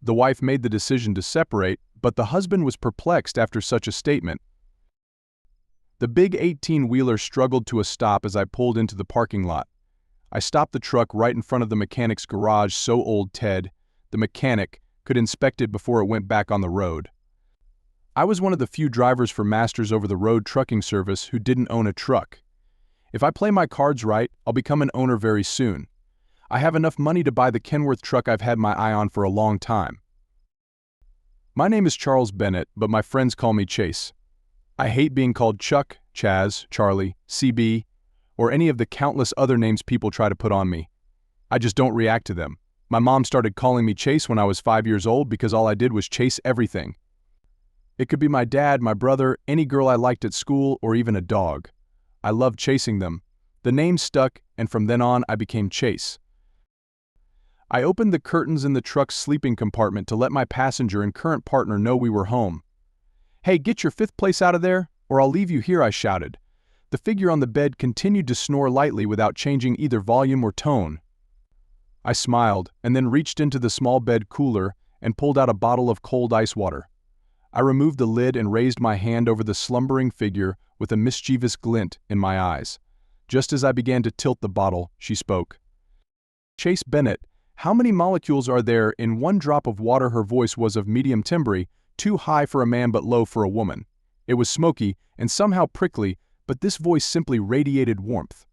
The wife made the decision to separate, but the husband was perplexed after such a statement. The big 18-wheeler struggled to a stop as I pulled into the parking lot. I stopped the truck right in front of the mechanic's garage so old Ted, the mechanic, could inspect it before it went back on the road. I was one of the few drivers for Masters over-the-road trucking service who didn't own a truck. If I play my cards right, I'll become an owner very soon. I have enough money to buy the Kenworth truck I've had my eye on for a long time. My name is Charles Bennett, but my friends call me Chase. I hate being called Chuck, Chaz, Charlie, CB, or any of the countless other names people try to put on me. I just don't react to them. My mom started calling me Chase when I was 5 years old because all I did was chase everything. It could be my dad, my brother, any girl I liked at school, or even a dog. I loved chasing them. The name stuck, and from then on I became Chase. I opened the curtains in the truck's sleeping compartment to let my passenger and current partner know we were home. "Hey, get your fifth place out of there, or I'll leave you here," I shouted. The figure on the bed continued to snore lightly without changing either volume or tone. I smiled, and then reached into the small bed cooler and pulled out a bottle of cold ice water. I removed the lid and raised my hand over the slumbering figure with a mischievous glint in my eyes. Just as I began to tilt the bottle, she spoke. "Chase Bennett, how many molecules are there in one drop of water?" Her voice was of medium timbre, too high for a man but low for a woman. It was smoky and somehow prickly, but this voice simply radiated warmth.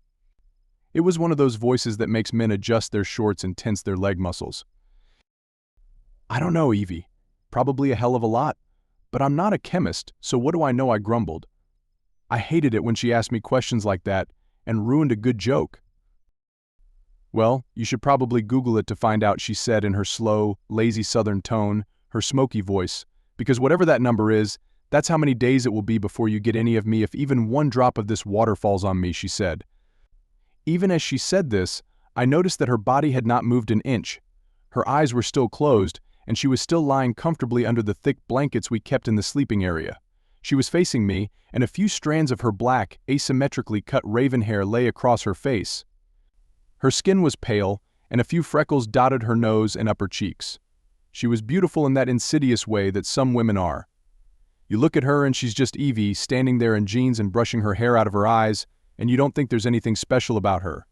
It was one of those voices that makes men adjust their shorts and tense their leg muscles. "I don't know, Evie. Probably a hell of a lot. But I'm not a chemist, so what do I know?" I grumbled. I hated it when she asked me questions like that and ruined a good joke. "Well, you should probably Google it to find out," she said in her slow, lazy southern tone, her smoky voice, "because whatever that number is, that's how many days it will be before you get any of me if even one drop of this water falls on me," she said. Even as she said this, I noticed that her body had not moved an inch. Her eyes were still closed, and she was still lying comfortably under the thick blankets we kept in the sleeping area. She was facing me, and a few strands of her black, asymmetrically cut raven hair lay across her face. Her skin was pale, and a few freckles dotted her nose and upper cheeks. She was beautiful in that insidious way that some women are. You look at her and she's just Evie, standing there in jeans and brushing her hair out of her eyes, and you don't think there's anything special about her.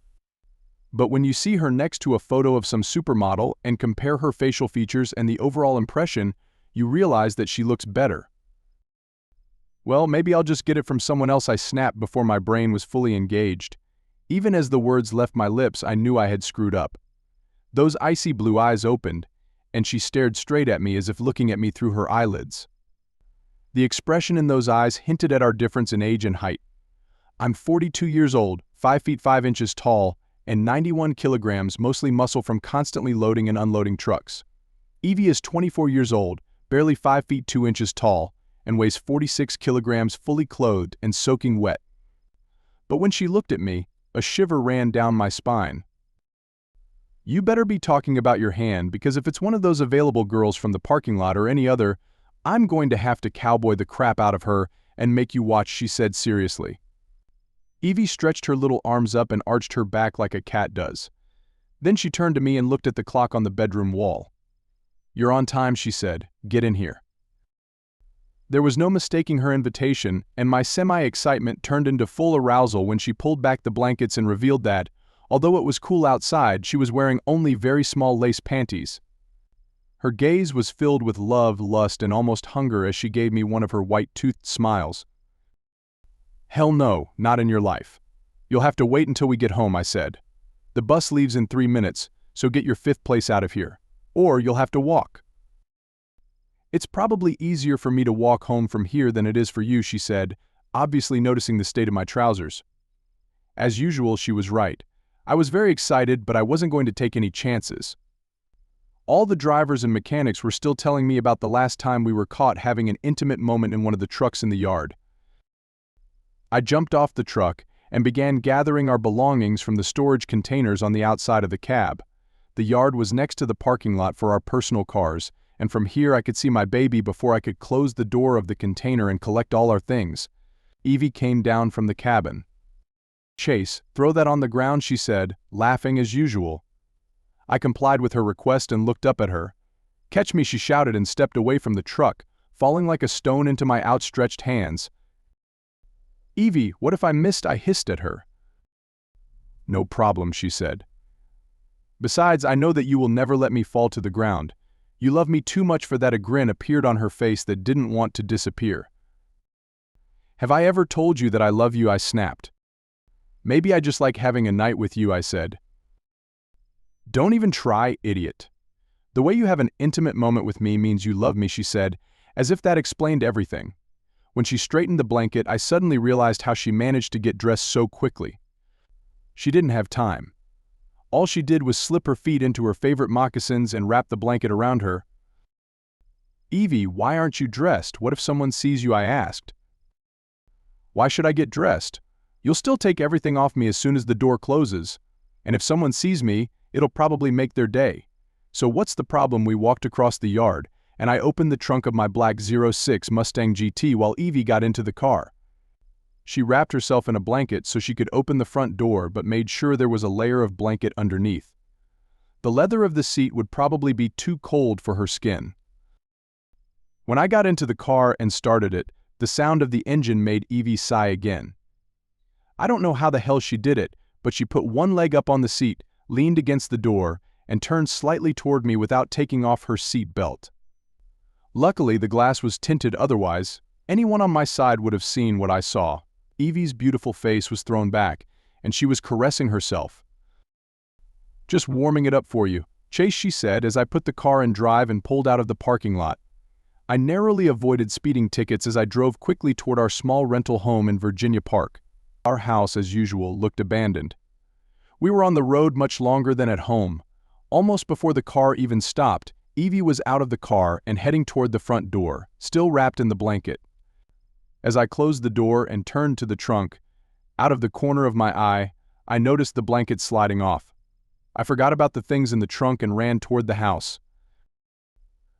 But when you see her next to a photo of some supermodel and compare her facial features and the overall impression, you realize that she looks better. "Well, maybe I'll just get it from someone else," I snapped before my brain was fully engaged. Even as the words left my lips, I knew I had screwed up. Those icy blue eyes opened, and she stared straight at me as if looking at me through her eyelids. The expression in those eyes hinted at our difference in age and height. I'm 42 years old, 5 feet 5 inches tall, and 91 kilograms, mostly muscle from constantly loading and unloading trucks. Evie is 24 years old, barely 5 feet 2 inches tall, and weighs 46 kilograms, fully clothed and soaking wet. But when she looked at me, a shiver ran down my spine. "You better be talking about your hand, because if it's one of those available girls from the parking lot or any other, I'm going to have to cowboy the crap out of her and make you watch," she said seriously. Evie stretched her little arms up and arched her back like a cat does. Then she turned to me and looked at the clock on the bedroom wall. "You're on time," she said. "Get in here." There was no mistaking her invitation, and my semi-excitement turned into full arousal when she pulled back the blankets and revealed that, although it was cool outside, she was wearing only very small lace panties. Her gaze was filled with love, lust, and almost hunger as she gave me one of her white-toothed smiles. "Hell no, not in your life. You'll have to wait until we get home," I said. "The bus leaves in 3 minutes, so get your fifth place out of here. Or you'll have to walk." "It's probably easier for me to walk home from here than it is for you," she said, obviously noticing the state of my trousers. As usual, she was right. I was very excited, but I wasn't going to take any chances. All the drivers and mechanics were still telling me about the last time we were caught having an intimate moment in one of the trucks in the yard. I jumped off the truck and began gathering our belongings from the storage containers on the outside of the cab. The yard was next to the parking lot for our personal cars, and from here I could see my baby before I could close the door of the container and collect all our things. Evie came down from the cabin. "Chase, throw that on the ground," she said, laughing as usual. I complied with her request and looked up at her. "Catch me," she shouted and stepped away from the truck, falling like a stone into my outstretched hands. "Evie, what if I missed?" I hissed at her. "No problem," she said. "Besides, I know that you will never let me fall to the ground. You love me too much for that." A grin appeared on her face that didn't want to disappear. "Have I ever told you that I love you?" I snapped. "Maybe I just like having a night with you," I said. "Don't even try, idiot. The way you have an intimate moment with me means you love me," she said, as if that explained everything. When she straightened the blanket, I suddenly realized how she managed to get dressed so quickly. She didn't have time. All she did was slip her feet into her favorite moccasins and wrap the blanket around her. "Evie, why aren't you dressed? What if someone sees you?" I asked. "Why should I get dressed? You'll still take everything off me as soon as the door closes. And if someone sees me, it'll probably make their day. So what's the problem?" We walked across the yard, and I opened the trunk of my black '06 Mustang GT while Evie got into the car. She wrapped herself in a blanket so she could open the front door but made sure there was a layer of blanket underneath. The leather of the seat would probably be too cold for her skin. When I got into the car and started it, the sound of the engine made Evie sigh again. I don't know how the hell she did it, but she put one leg up on the seat, leaned against the door, and turned slightly toward me without taking off her seat belt. Luckily, the glass was tinted, otherwise, anyone on my side would have seen what I saw. Evie's beautiful face was thrown back, and she was caressing herself. "Just warming it up for you, Chase," she said as I put the car in drive and pulled out of the parking lot. I narrowly avoided speeding tickets as I drove quickly toward our small rental home in Virginia Park. Our house, as usual, looked abandoned. We were on the road much longer than at home. Almost before the car even stopped, Evie was out of the car and heading toward the front door, still wrapped in the blanket. As I closed the door and turned to the trunk, out of the corner of my eye, I noticed the blanket sliding off. I forgot about the things in the trunk and ran toward the house.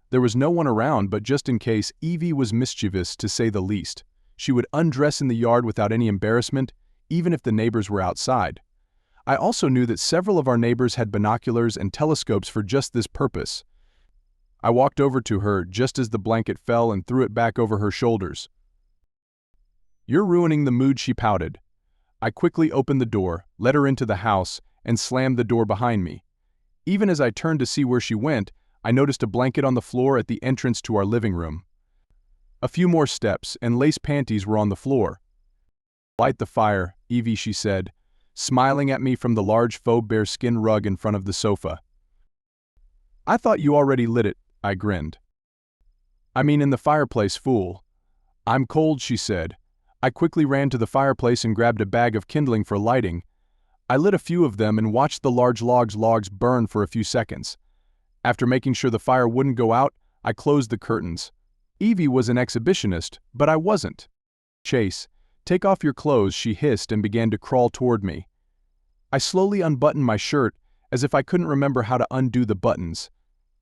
There was no one around, but just in case, Evie was mischievous to say the least. She would undress in the yard without any embarrassment, even if the neighbors were outside. I also knew that several of our neighbors had binoculars and telescopes for just this purpose. I walked over to her just as the blanket fell and threw it back over her shoulders. "You're ruining the mood," she pouted. I quickly opened the door, let her into the house, and slammed the door behind me. Even as I turned to see where she went, I noticed a blanket on the floor at the entrance to our living room. A few more steps, and lace panties were on the floor. "Light the fire, Evie," she said, smiling at me from the large faux bearskin rug in front of the sofa. "I thought you already lit it," I grinned. "I mean in the fireplace, fool." "I'm cold," she said. I quickly ran to the fireplace and grabbed a bag of kindling for lighting. I lit a few of them and watched the large logs burn for a few seconds. After making sure the fire wouldn't go out, I closed the curtains. Evie was an exhibitionist, but I wasn't. "Chase, take off your clothes," she hissed and began to crawl toward me. I slowly unbuttoned my shirt, as if I couldn't remember how to undo the buttons.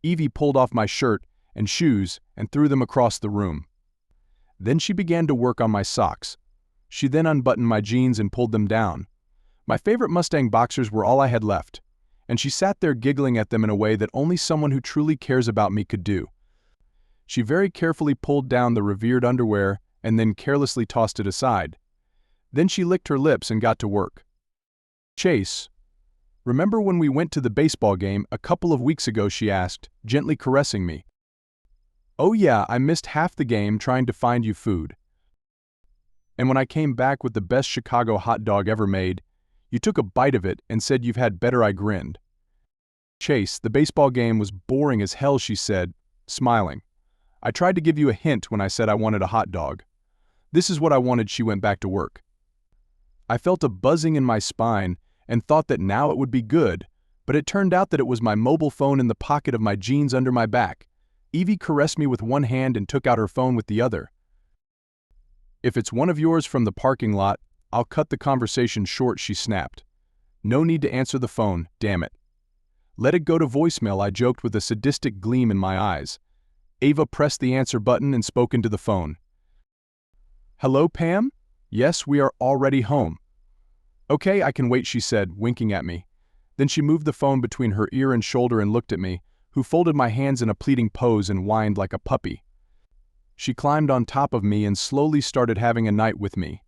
Evie pulled off my shirt and shoes and threw them across the room. Then she began to work on my socks. She then unbuttoned my jeans and pulled them down. My favorite Mustang boxers were all I had left, and she sat there giggling at them in a way that only someone who truly cares about me could do. She very carefully pulled down the revered underwear and then carelessly tossed it aside. Then she licked her lips and got to work. "Chase, remember when we went to the baseball game a couple of weeks ago?" she asked, gently caressing me. "Oh yeah, I missed half the game trying to find you food. And when I came back with the best Chicago hot dog ever made, you took a bite of it and said you've had better." I grinned. "Chase, the baseball game was boring as hell," she said, smiling. "I tried to give you a hint when I said I wanted a hot dog. This is what I wanted." She went back to work. I felt a buzzing in my spine and thought that now it would be good, but it turned out that it was my mobile phone in the pocket of my jeans under my back. Evie caressed me with one hand and took out her phone with the other. "If it's one of yours from the parking lot, I'll cut the conversation short," she snapped. "No need to answer the phone, damn it." "Let it go to voicemail," I joked with a sadistic gleam in my eyes. Ava pressed the answer button and spoke into the phone. "Hello, Pam? Yes, we are already home." "Okay, I can wait," she said, winking at me. Then she moved the phone between her ear and shoulder and looked at me. who folded my hands in a pleading pose and whined like a puppy. She climbed on top of me and slowly started having a night with me.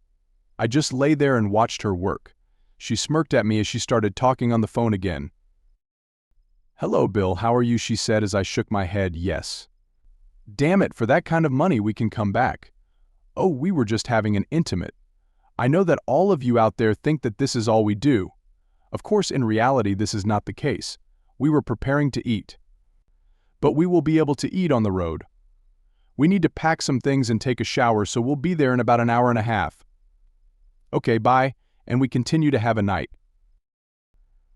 I just lay there and watched her work. She smirked at me as she started talking on the phone again. "Hello, Bill, how are you?" she said as I shook my head yes. "Damn it, for that kind of money we can come back." "Oh, we were just having an intimate. I know that all of you out there think that this is all we do. Of course, in reality, this is not the case. We were preparing to eat. But we will be able to eat on the road. We need to pack some things and take a shower, so we'll be there in about an hour and a half." "Okay, bye," and we continue to have a night.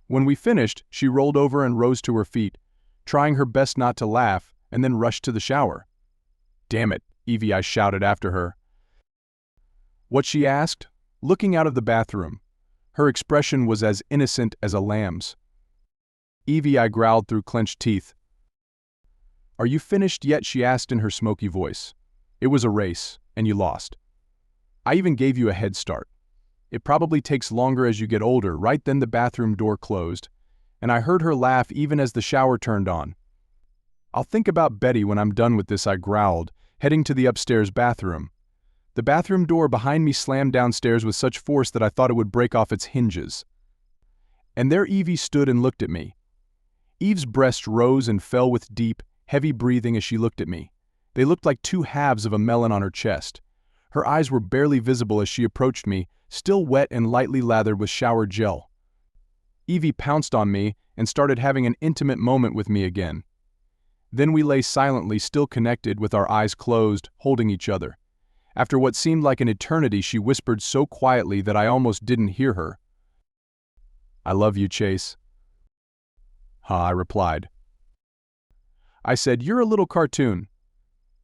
When we finished, she rolled over and rose to her feet, trying her best not to laugh, and then rushed to the shower. "Damn it, Evie," I shouted after her. "What?" she asked, looking out of the bathroom. Her expression was as innocent as a lamb's. "Evie," I growled through clenched teeth. "Are you finished yet?" she asked in her smoky voice. "It was a race, and you lost. I even gave you a head start. It probably takes longer as you get older." Right then the bathroom door closed, and I heard her laugh even as the shower turned on. "I'll think about Betty when I'm done with this," I growled, heading to the upstairs bathroom. The bathroom door behind me slammed downstairs with such force that I thought it would break off its hinges. And there Evie stood and looked at me. Eve's breast rose and fell with deep, heavy breathing as she looked at me. They looked like two halves of a melon on her chest. Her eyes were barely visible as she approached me, still wet and lightly lathered with shower gel. Evie pounced on me and started having an intimate moment with me again. Then we lay silently, still connected, with our eyes closed, holding each other. After what seemed like an eternity, she whispered so quietly that I almost didn't hear her. "I love you, Chase." "Huh," I replied. I said, "You're a little cartoon."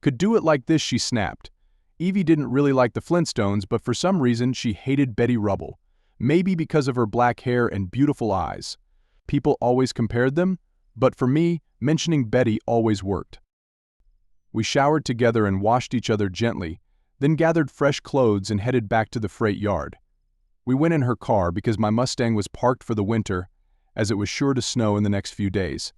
"Could do it like this," she snapped. Evie didn't really like the Flintstones, but for some reason she hated Betty Rubble. Maybe because of her black hair and beautiful eyes. People always compared them, but for me, mentioning Betty always worked. We showered together and washed each other gently, then gathered fresh clothes and headed back to the freight yard. We went in her car because my Mustang was parked for the winter, as it was sure to snow in the next few days.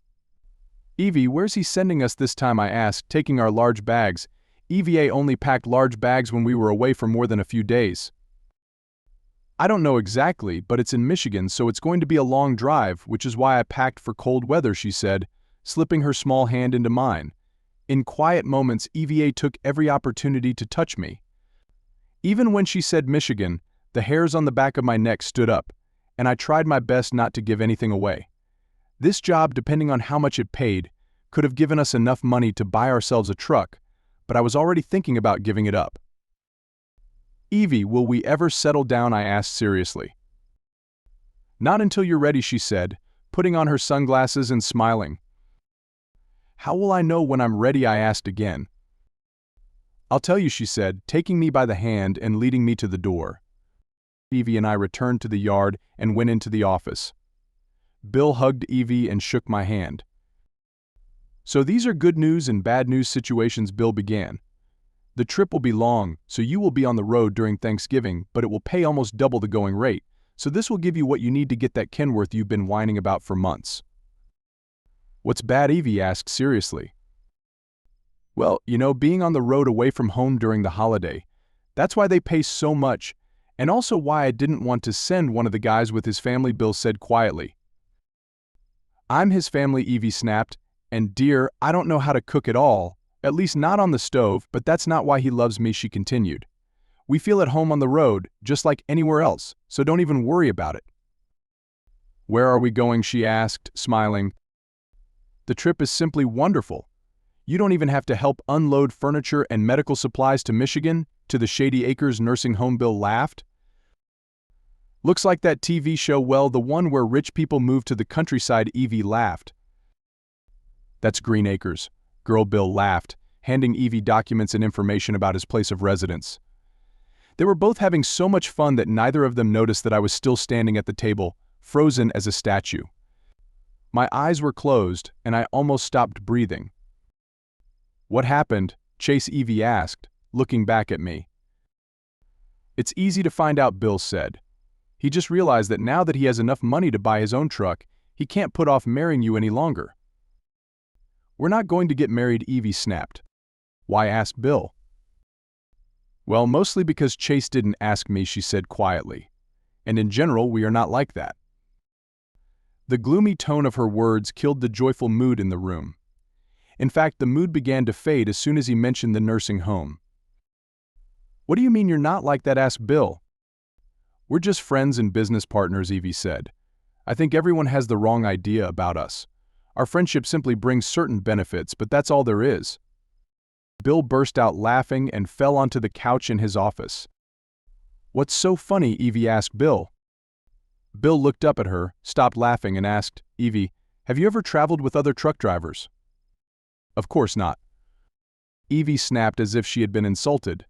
"Evie, where's he sending us this time?" I asked, taking our large bags. EVA only packed large bags when we were away for more than a few days. "I don't know exactly, but it's in Michigan, so it's going to be a long drive, which is why I packed for cold weather," she said, slipping her small hand into mine. In quiet moments, EVA took every opportunity to touch me. Even when she said Michigan, the hairs on the back of my neck stood up, and I tried my best not to give anything away. This job, depending on how much it paid, could have given us enough money to buy ourselves a truck, but I was already thinking about giving it up. "Evie, will we ever settle down?" I asked seriously. "Not until you're ready," she said, putting on her sunglasses and smiling. "How will I know when I'm ready?" I asked again. "I'll tell you," she said, taking me by the hand and leading me to the door. Evie and I returned to the yard and went into the office. Bill hugged Evie and shook my hand. "So these are good news and bad news situations," Bill began. "The trip will be long, so you will be on the road during Thanksgiving, but it will pay almost double the going rate, so this will give you what you need to get that Kenworth you've been whining about for months." "What's bad?" Evie asked seriously. "Well, being on the road away from home during the holiday. That's why they pay so much, and also why I didn't want to send one of the guys with his family," Bill said quietly. "I'm his family," Evie snapped, "and dear, I don't know how to cook at all, at least not on the stove, but that's not why he loves me," she continued. "We feel at home on the road, just like anywhere else, so don't even worry about it." "Where are we going?" she asked, smiling. "The trip is simply wonderful. You don't even have to help unload furniture and medical supplies to Michigan, to the Shady Acres nursing home," Bill laughed. "Looks like that TV show, well, the one where rich people move to the countryside," Evie laughed. "That's Green Acres," Bill laughed, handing Evie documents and information about his place of residence. They were both having so much fun that neither of them noticed that I was still standing at the table, frozen as a statue. My eyes were closed, and I almost stopped breathing. "What happened?" Chase Evie asked, looking back at me. "It's easy to find out," Bill said. "He just realized that now that he has enough money to buy his own truck, he can't put off marrying you any longer." "We're not going to get married," Evie snapped. "Why?" asked Bill. "Well, mostly because Chase didn't ask me," she said quietly. "And in general, we are not like that." The gloomy tone of her words killed the joyful mood in the room. In fact, the mood began to fade as soon as he mentioned the nursing home. "What do you mean you're not like that?" asked Bill. "We're just friends and business partners," Evie said. "I think everyone has the wrong idea about us. Our friendship simply brings certain benefits, but that's all there is." Bill burst out laughing and fell onto the couch in his office. "What's so funny?" Evie asked Bill. Bill looked up at her, stopped laughing, and asked, "Evie, have you ever traveled with other truck drivers?" "Of course not." Evie snapped as if she had been insulted.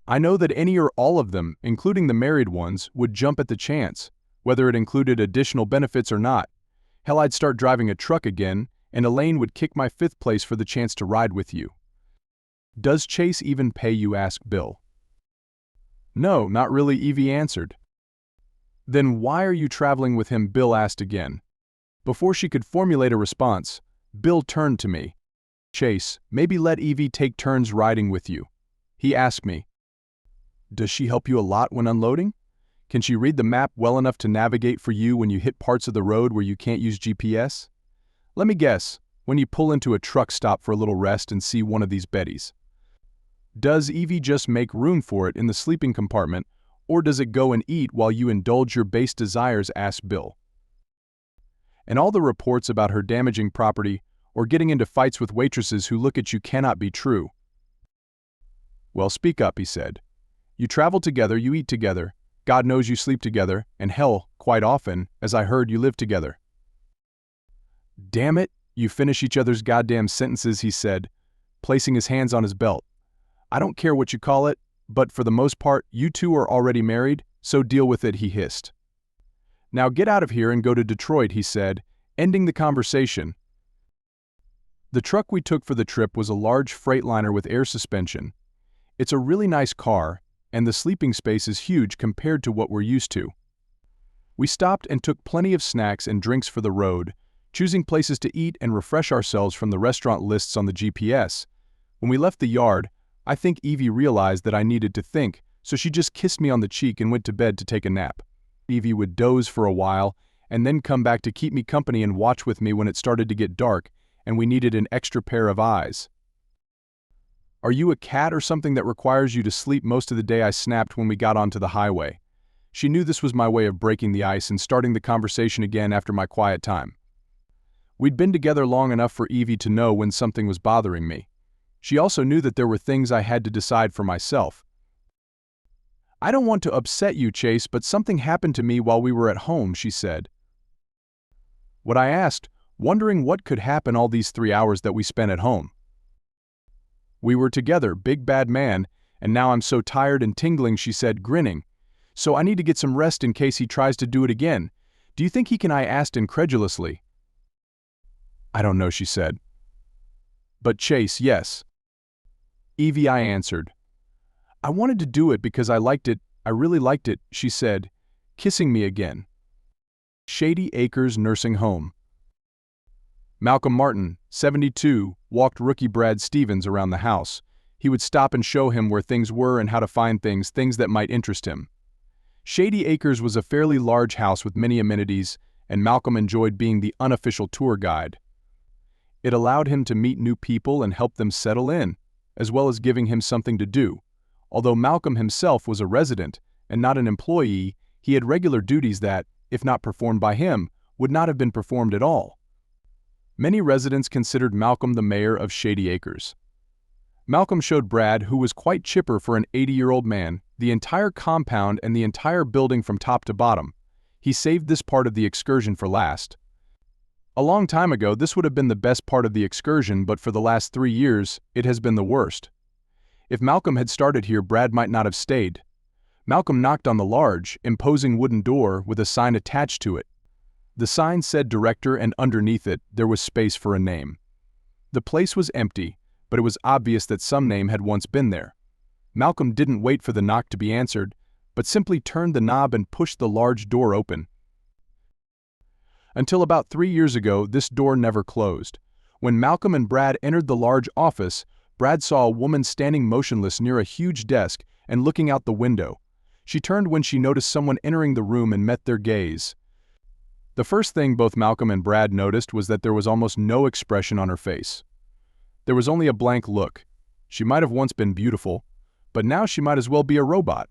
"I know that any or all of them, including the married ones, would jump at the chance, whether it included additional benefits or not. Hell, I'd start driving a truck again, and Elaine would kick my fifth place for the chance to ride with you." "Does Chase even pay you?" asked Bill. "No, not really," Evie answered. "Then why are you traveling with him?" Bill asked again. Before she could formulate a response, Bill turned to me. "Chase, maybe let Evie take turns riding with you," he asked me. "Does she help you a lot when unloading? Can she read the map well enough to navigate for you when you hit parts of the road where you can't use GPS? Let me guess, when you pull into a truck stop for a little rest and see one of these Bettys. Does Evie just make room for it in the sleeping compartment, or does it go and eat while you indulge your base desires?" asked Bill. "And all the reports about her damaging property or getting into fights with waitresses who look at you cannot be true." "Well, speak up," he said. "You travel together, you eat together, God knows you sleep together, and hell, quite often, as I heard, you live together." "Damn it, you finish each other's goddamn sentences," he said, placing his hands on his belt. "I don't care what you call it, but for the most part, you two are already married, so deal with it," he hissed. "Now get out of here and go to Detroit," he said, ending the conversation. The truck we took for the trip was a large Freightliner with air suspension. It's a really nice car, and the sleeping space is huge compared to what we're used to. We stopped and took plenty of snacks and drinks for the road, choosing places to eat and refresh ourselves from the restaurant lists on the GPS. When we left the yard, I think Evie realized that I needed to think, so she just kissed me on the cheek and went to bed to take a nap. Evie would doze for a while, and then come back to keep me company and watch with me when it started to get dark, and we needed an extra pair of eyes. "Are you a cat or something that requires you to sleep most of the day?" I snapped when we got onto the highway. She knew this was my way of breaking the ice and starting the conversation again after my quiet time. We'd been together long enough for Evie to know when something was bothering me. She also knew that there were things I had to decide for myself. "I don't want to upset you, Chase, but something happened to me while we were at home," she said. What? I asked, wondering what could happen all these 3 hours that we spent at home. "We were together, big bad man, and now I'm so tired and tingling," she said, grinning. "So I need to get some rest in case he tries to do it again. Do you think he can?" I asked incredulously. "I don't know," she said. "But Chase, yes." "Evie," I answered. "I wanted to do it because I liked it, I really liked it," she said, kissing me again. Shady Acres Nursing Home. Malcolm Martin, 72, walked rookie Brad Stevens around the house. He would stop and show him where things were and how to find things that might interest him. Shady Acres was a fairly large house with many amenities, and Malcolm enjoyed being the unofficial tour guide. It allowed him to meet new people and help them settle in, as well as giving him something to do. Although Malcolm himself was a resident and not an employee, he had regular duties that, if not performed by him, would not have been performed at all. Many residents considered Malcolm the mayor of Shady Acres. Malcolm showed Brad, who was quite chipper for an 80-year-old man, the entire compound and the entire building from top to bottom. He saved this part of the excursion for last. A long time ago, this would have been the best part of the excursion, but for the last 3 years, it has been the worst. If Malcolm had started here, Brad might not have stayed. Malcolm knocked on the large, imposing wooden door with a sign attached to it. The sign said director, and underneath it, there was space for a name. The place was empty, but it was obvious that some name had once been there. Malcolm didn't wait for the knock to be answered, but simply turned the knob and pushed the large door open. Until about 3 years ago, this door never closed. When Malcolm and Brad entered the large office, Brad saw a woman standing motionless near a huge desk and looking out the window. She turned when she noticed someone entering the room and met their gaze. The first thing both Malcolm and Brad noticed was that there was almost no expression on her face. There was only a blank look. She might have once been beautiful, but now she might as well be a robot.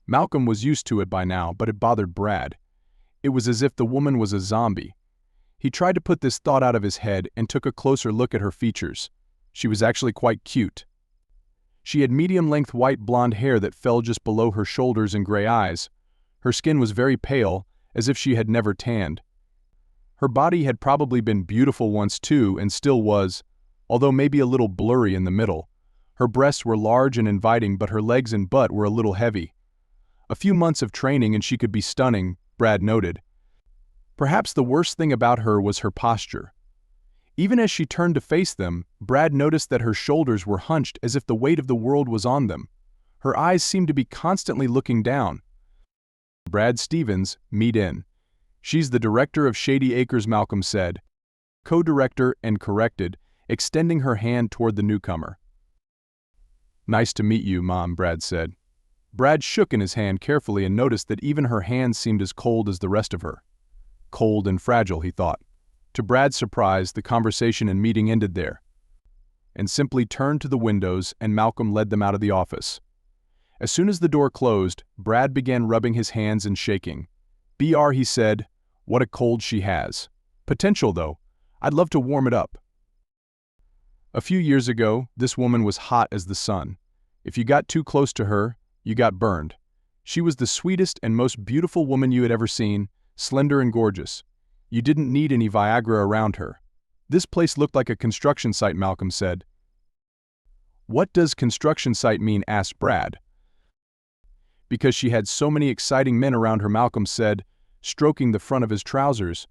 Malcolm was used to it by now, but it bothered Brad. It was as if the woman was a zombie. He tried to put this thought out of his head and took a closer look at her features. She was actually quite cute. She had medium-length white blonde hair that fell just below her shoulders and gray eyes. Her skin was very pale, as if she had never tanned. Her body had probably been beautiful once too, and still was, although maybe a little blurry in the middle. Her breasts were large and inviting, but her legs and butt were a little heavy. A few months of training and she could be stunning, Brad noted. Perhaps the worst thing about her was her posture. Even as she turned to face them, Brad noticed that her shoulders were hunched as if the weight of the world was on them. Her eyes seemed to be constantly looking down. Brad Stevens, meet in. She's the director of Shady Acres, Malcolm said. Co-director and corrected, extending her hand toward the newcomer. Nice to meet you, Mom, Brad said. Brad shook in his hand carefully and noticed that even her hand seemed as cold as the rest of her. Cold and fragile, he thought. To Brad's surprise, the conversation and meeting ended there, and simply turned to the windows, and Malcolm led them out of the office. As soon as the door closed, Brad began rubbing his hands and shaking. "BR," he said, "what a cold she has. Potential, though. I'd love to warm it up." A few years ago, this woman was hot as the sun. If you got too close to her, you got burned. She was the sweetest and most beautiful woman you had ever seen, slender and gorgeous. You didn't need any Viagra around her. This place looked like a construction site, Malcolm said. "What does construction site mean?" asked Brad. "Because she had so many exciting men around her," Malcolm said, stroking the front of his trousers.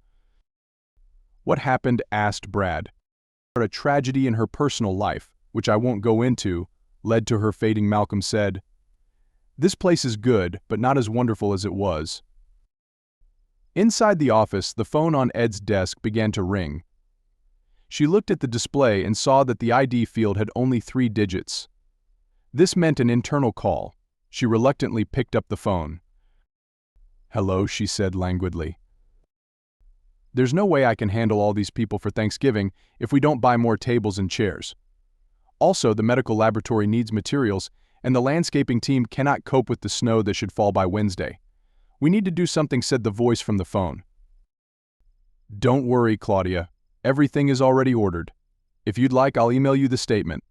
"What happened?" asked Brad. "A tragedy in her personal life, which I won't go into, led to her fading," Malcolm said. "This place is good, but not as wonderful as it was." Inside the office, the phone on Ed's desk began to ring. She looked at the display and saw that the ID field had only 3 digits. This meant an internal call. She reluctantly picked up the phone. "Hello," she said languidly. "There's no way I can handle all these people for Thanksgiving if we don't buy more tables and chairs. Also, the medical laboratory needs materials, and the landscaping team cannot cope with the snow that should fall by Wednesday. We need to do something," said the voice from the phone. "Don't worry, Claudia. Everything is already ordered. If you'd like, I'll email you the statement.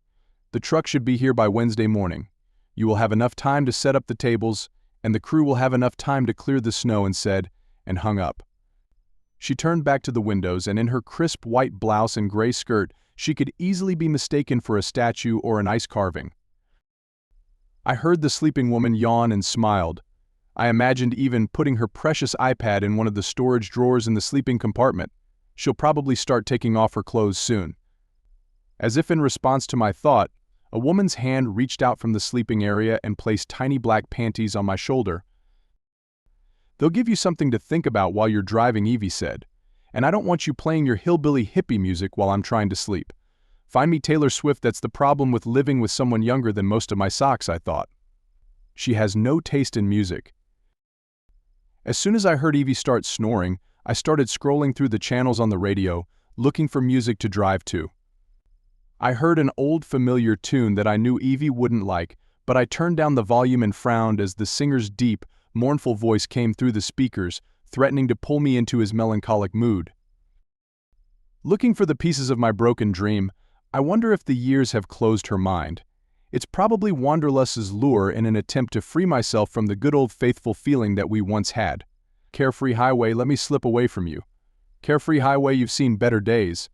The truck should be here by Wednesday morning. You will have enough time to set up the tables, and the crew will have enough time to clear the snow," and hung up. She turned back to the windows, and in her crisp white blouse and gray skirt, she could easily be mistaken for a statue or an ice carving. I heard the sleeping woman yawn and smiled. I imagined even putting her precious iPad in one of the storage drawers in the sleeping compartment. She'll probably start taking off her clothes soon. As if in response to my thought, a woman's hand reached out from the sleeping area and placed tiny black panties on my shoulder. "They'll give you something to think about while you're driving," Evie said. "And I don't want you playing your hillbilly hippie music while I'm trying to sleep. Find me Taylor Swift. That's the problem with living with someone younger than most of my socks," I thought. She has no taste in music. As soon as I heard Evie start snoring, I started scrolling through the channels on the radio, looking for music to drive to. I heard an old familiar tune that I knew Evie wouldn't like, but I turned down the volume and frowned as the singer's deep, mournful voice came through the speakers, threatening to pull me into his melancholic mood. Looking for the pieces of my broken dream, I wonder if the years have closed her mind. It's probably Wanderlust's lure in an attempt to free myself from the good old faithful feeling that we once had. Carefree highway, let me slip away from you. Carefree highway, you've seen better days.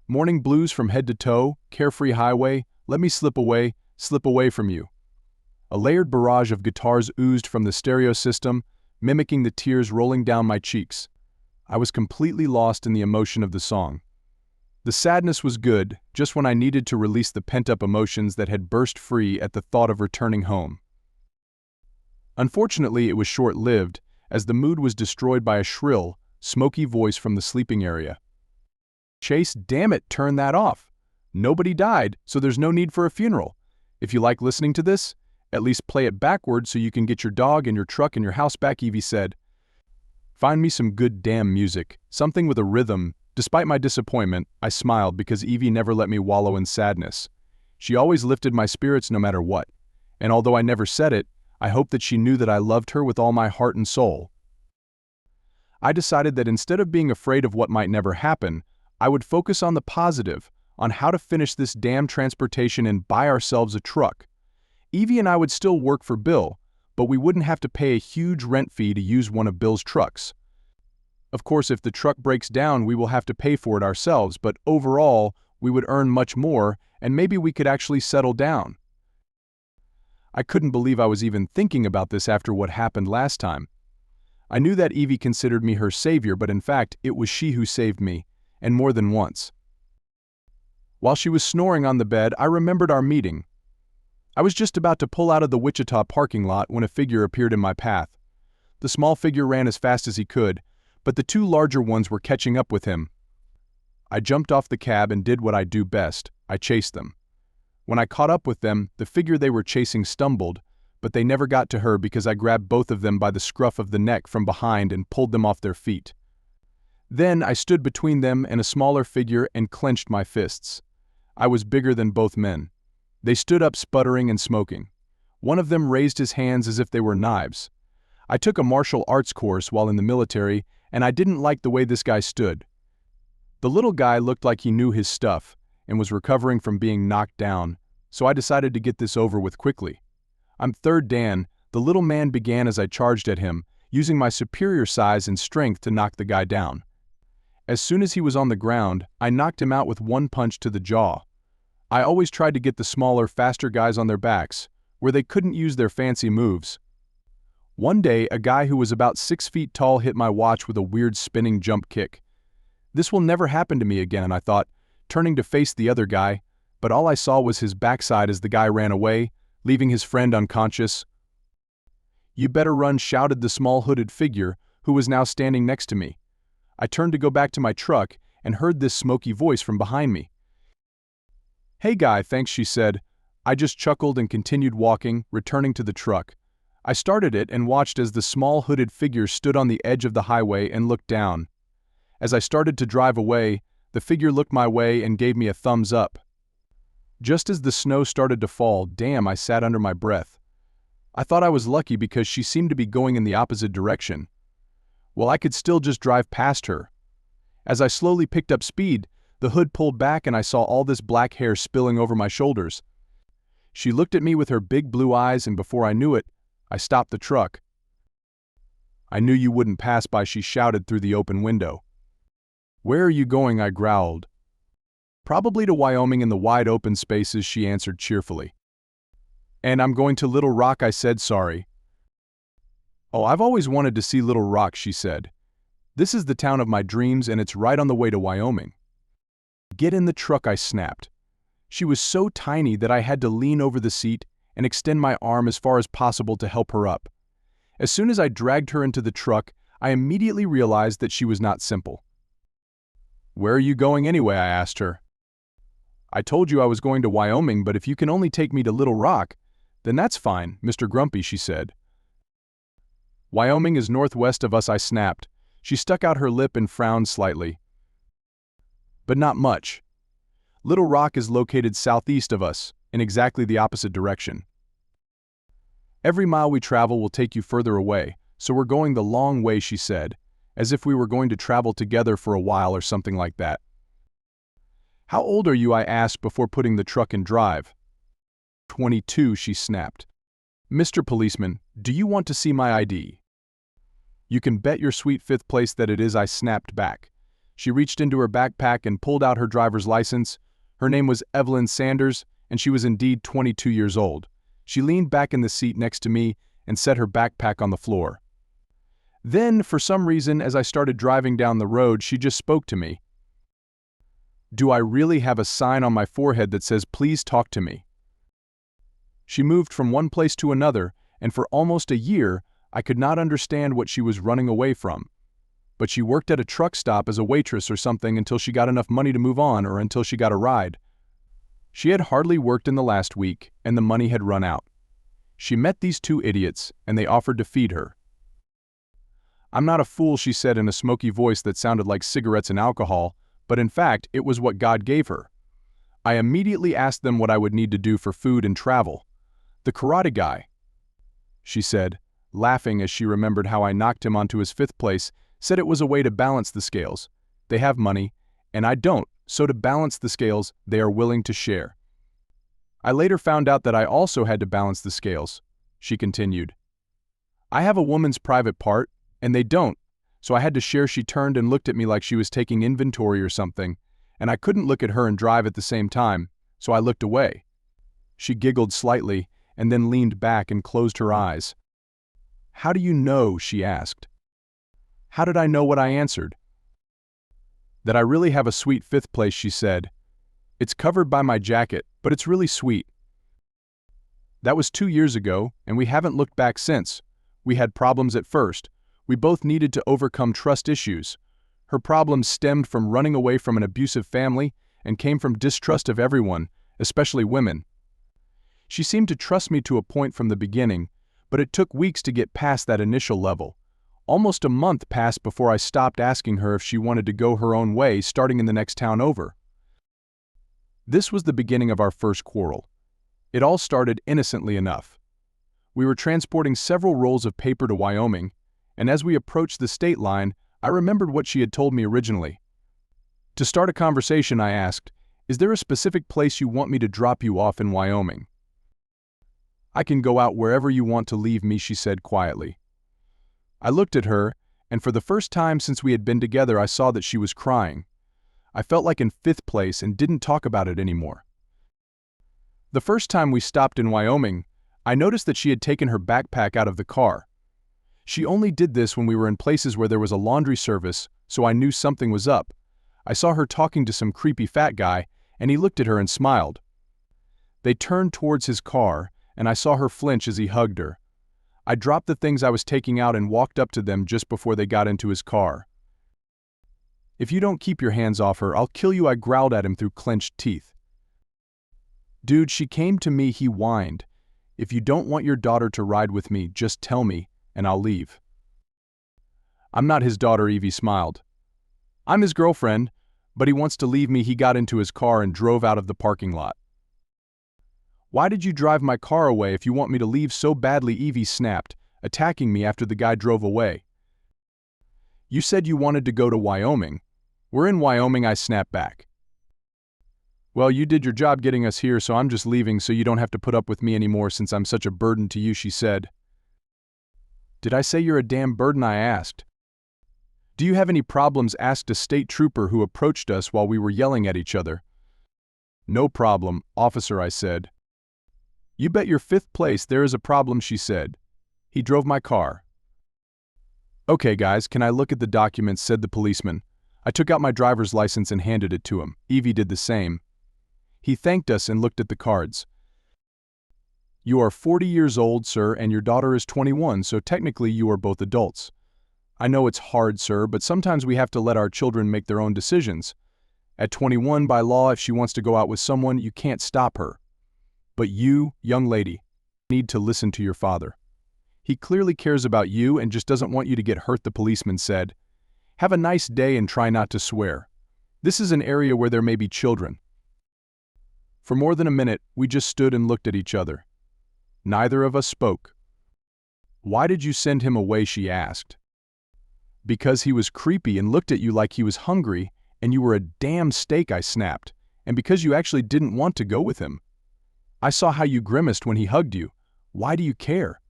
Morning blues from head to toe, carefree highway, let me slip away from you. A layered barrage of guitars oozed from the stereo system, mimicking the tears rolling down my cheeks. I was completely lost in the emotion of the song. The sadness was good, just when I needed to release the pent-up emotions that had burst free at the thought of returning home. Unfortunately, it was short-lived, as the mood was destroyed by a shrill, smoky voice from the sleeping area. Chase, damn it, turn that off. Nobody died, so there's no need for a funeral. If you like listening to this, at least play it backwards so you can get your dog and your truck and your house back, Evie said. Find me some good damn music, something with a rhythm. Despite my disappointment, I smiled because Evie never let me wallow in sadness. She always lifted my spirits no matter what. And although I never said it, I hoped that she knew that I loved her with all my heart and soul. I decided that instead of being afraid of what might never happen, I would focus on the positive, on how to finish this damn transportation and buy ourselves a truck. Evie and I would still work for Bill, but we wouldn't have to pay a huge rent fee to use one of Bill's trucks. Of course, if the truck breaks down, we will have to pay for it ourselves, but overall, we would earn much more, and maybe we could actually settle down. I couldn't believe I was even thinking about this after what happened last time. I knew that Evie considered me her savior, but in fact, it was she who saved me, and more than once. While she was snoring on the bed, I remembered our meeting. I was just about to pull out of the Wichita parking lot when a figure appeared in my path. The small figure ran as fast as he could, but the two larger ones were catching up with him. I jumped off the cab and did what I do best. I chased them. When I caught up with them, the figure they were chasing stumbled, but they never got to her because I grabbed both of them by the scruff of the neck from behind and pulled them off their feet. Then I stood between them and a smaller figure and clenched my fists. I was bigger than both men. They stood up sputtering and smoking. One of them raised his hands as if they were knives. I took a martial arts course while in the military, and I didn't like the way this guy stood. The little guy looked like he knew his stuff and was recovering from being knocked down, so I decided to get this over with quickly. "I'm Third Dan," the little man began as I charged at him, using my superior size and strength to knock the guy down. As soon as he was on the ground, I knocked him out with one punch to the jaw. I always tried to get the smaller, faster guys on their backs, where they couldn't use their fancy moves. One day, a guy who was about 6 feet tall hit my watch with a weird spinning jump kick. This will never happen to me again, I thought, turning to face the other guy, but all I saw was his backside as the guy ran away, leaving his friend unconscious. "You better run," shouted the small hooded figure, who was now standing next to me. I turned to go back to my truck and heard this smoky voice from behind me. "Hey guy, thanks," she said. I just chuckled and continued walking, returning to the truck. I started it and watched as the small hooded figure stood on the edge of the highway and looked down. As I started to drive away, the figure looked my way and gave me a thumbs up. Just as the snow started to fall, damn, I sat under my breath. I thought I was lucky because she seemed to be going in the opposite direction. Well, I could still just drive past her. As I slowly picked up speed, the hood pulled back and I saw all this black hair spilling over my shoulders. She looked at me with her big blue eyes, and before I knew it, I stopped the truck. "I knew you wouldn't pass by," she shouted through the open window. "Where are you going?" I growled. "Probably to Wyoming in the wide open spaces," she answered cheerfully. "And I'm going to Little Rock," I said, sorry. "Oh, I've always wanted to see Little Rock," she said. "This is the town of my dreams and it's right on the way to Wyoming." "Get in the truck," I snapped. She was so tiny that I had to lean over the seat and extend my arm as far as possible to help her up. As soon as I dragged her into the truck, I immediately realized that she was not simple. "Where are you going anyway?" I asked her. "I told you I was going to Wyoming, but if you can only take me to Little Rock, then that's fine, Mr. Grumpy," she said. "Wyoming is northwest of us," I snapped. She stuck out her lip and frowned slightly. "But not much. Little Rock is located southeast of us, in exactly the opposite direction. Every mile we travel will take you further away, so we're going the long way," she said, as if we were going to travel together for a while or something like that. "How old are you?" I asked before putting the truck in drive. 22, she snapped. "Mr. Policeman, do you want to see my ID?" "You can bet your sweet fifth place that it is," I snapped back. She reached into her backpack and pulled out her driver's license. Her name was Evelyn Sanders, and she was indeed 22 years old. She leaned back in the seat next to me and set her backpack on the floor. Then, for some reason, as I started driving down the road, she just spoke to me. "Do I really have a sign on my forehead that says, 'Please talk to me'?" She moved from one place to another, and for almost a year, I could not understand what she was running away from. but she worked at a truck stop as a waitress or something until she got enough money to move on or until she got a ride. She had hardly worked in the last week, and the money had run out. She met these two idiots, and they offered to feed her. "I'm not a fool," she said in a smoky voice that sounded like cigarettes and alcohol, but in fact, it was what God gave her. I immediately asked them what I would need to do for food and travel. "The karate guy," she said, laughing as she remembered how I knocked him onto his 5th place, said it was a way to balance the scales. They have money, and I don't, so to balance the scales, they are willing to share. I later found out that I also had to balance the scales, she continued. I have a woman's private part, and they don't, so I had to share. She turned and looked at me like she was taking inventory or something, and I couldn't look at her and drive at the same time, so I looked away. She giggled slightly, and then leaned back and closed her eyes. "How do you know?" she asked. How did I know what I answered? "That I really have a sweet 5th place," she said. "It's covered by my jacket, but it's really sweet." That was 2 years ago, and we haven't looked back since. We had problems at first. We both needed to overcome trust issues. Her problems stemmed from running away from an abusive family and came from distrust of everyone, especially women. She seemed to trust me to a point from the beginning, but it took weeks to get past that initial level. Almost a month passed before I stopped asking her if she wanted to go her own way, starting in the next town over. This was the beginning of our first quarrel. It all started innocently enough. We were transporting several rolls of paper to Wyoming, and as we approached the state line, I remembered what she had told me originally. To start a conversation, I asked, "Is there a specific place you want me to drop you off in Wyoming?" "I can go out wherever you want to leave me," she said quietly. I looked at her, and for the first time since we had been together, I saw that she was crying. I felt like in 5th place and didn't talk about it anymore. The first time we stopped in Wyoming, I noticed that she had taken her backpack out of the car. She only did this when we were in places where there was a laundry service, so I knew something was up. I saw her talking to some creepy fat guy, and he looked at her and smiled. They turned towards his car, and I saw her flinch as he hugged her. I dropped the things I was taking out and walked up to them just before they got into his car. "If you don't keep your hands off her, I'll kill you," I growled at him through clenched teeth. "Dude, she came to me," he whined. "If you don't want your daughter to ride with me, just tell me, and I'll leave." "I'm not his daughter," Evie smiled. "I'm his girlfriend, but he wants to leave me." He got into his car and drove out of the parking lot. "Why did you drive my car away if you want me to leave so badly?" Evie snapped, attacking me after the guy drove away. "You said you wanted to go to Wyoming." "We're in Wyoming," I snapped back. "Well, you did your job getting us here, so I'm just leaving so you don't have to put up with me anymore since I'm such a burden to you," she said. "Did I say you're a damn burden?" I asked. "Do you have any problems?" asked a state trooper who approached us while we were yelling at each other. "No problem, officer," I said. "You bet your 5th place there is a problem," she said. "He drove my car." "Okay guys, can I look at the documents?" said the policeman. I took out my driver's license and handed it to him. Evie did the same. He thanked us and looked at the cards. "You are 40 years old, sir, and your daughter is 21, so technically you are both adults. I know it's hard, sir, but sometimes we have to let our children make their own decisions. At 21, by law, if she wants to go out with someone, you can't stop her. But you, young lady, need to listen to your father. He clearly cares about you and just doesn't want you to get hurt," the policeman said. "Have a nice day and try not to swear. This is an area where there may be children." For more than a minute, we just stood and looked at each other. Neither of us spoke. "Why did you send him away?" she asked. "Because he was creepy and looked at you like he was hungry, and you were a damn steak," I snapped, "and because you actually didn't want to go with him. I saw how you grimaced when he hugged you. Why do you care?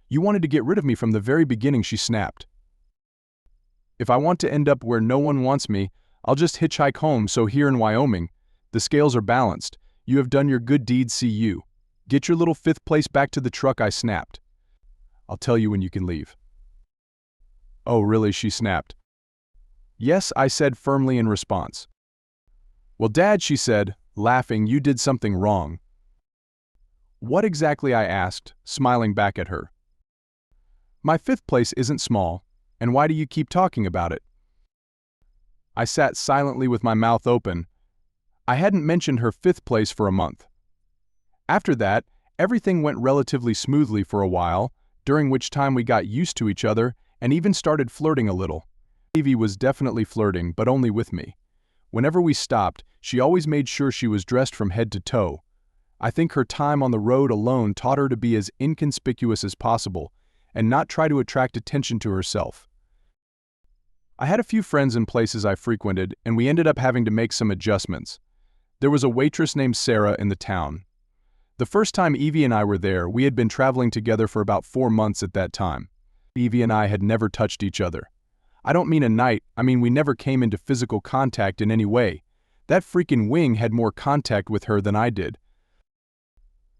You wanted to get rid of me from the very beginning," she snapped. "If I want to end up where no one wants me, I'll just hitchhike home, so here in Wyoming, the scales are balanced. You have done your good deed, see you. Get your little 5th place back to the truck," I snapped. "I'll tell you when you can leave." "Oh, really?" she snapped. "Yes," I said firmly in response. "Well, Dad," she said, laughing, "you did something wrong." "What exactly?" I asked, smiling back at her. "My 5th place isn't small, and why do you keep talking about it? I sat silently with my mouth open. I hadn't mentioned her fifth place for a month. After that, everything went relatively smoothly for a while, during which time we got used to each other and even started flirting a little. Evie was definitely flirting, but only with me. Whenever we stopped, she always made sure she was dressed from head to toe. I think her time on the road alone taught her to be as inconspicuous as possible and not try to attract attention to herself. I had a few friends in places I frequented, and we ended up having to make some adjustments. There was a waitress named Sarah in the town. The first time Evie and I were there, we had been traveling together for about 4 months at that time. Evie and I had never touched each other. I don't mean a night, I mean we never came into physical contact in any way. That freaking wing had more contact with her than I did.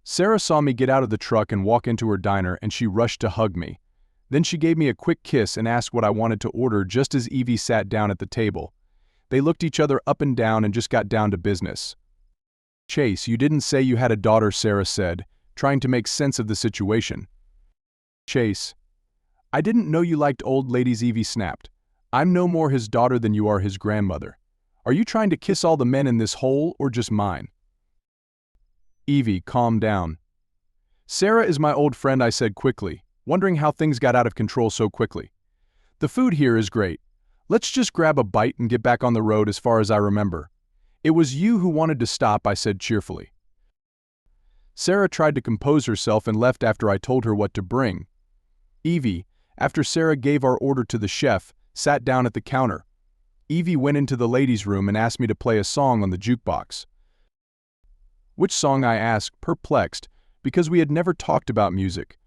Sarah saw me get out of the truck and walk into her diner, and she rushed to hug me. Then she gave me a quick kiss and asked what I wanted to order just as Evie sat down at the table. They looked each other up and down and just got down to business. "Chase, you didn't say you had a daughter," Sarah said, trying to make sense of the situation. "Chase, I didn't know you liked old ladies," Evie snapped. "I'm no more his daughter than you are his grandmother. Are you trying to kiss all the men in this hole or just mine?" "Evie, calm down." "Sarah is my old friend," I said quickly, wondering how things got out of control so quickly. "The food here is great. Let's just grab a bite and get back on the road as far as I remember." "It was you who wanted to stop," I said cheerfully. Sarah tried to compose herself and left after I told her what to bring. Evie, after Sarah gave our order to the chef, sat down at the counter. Evie went into the ladies' room and asked me to play a song on the jukebox. "Which song?" I asked, perplexed, because we had never talked about music.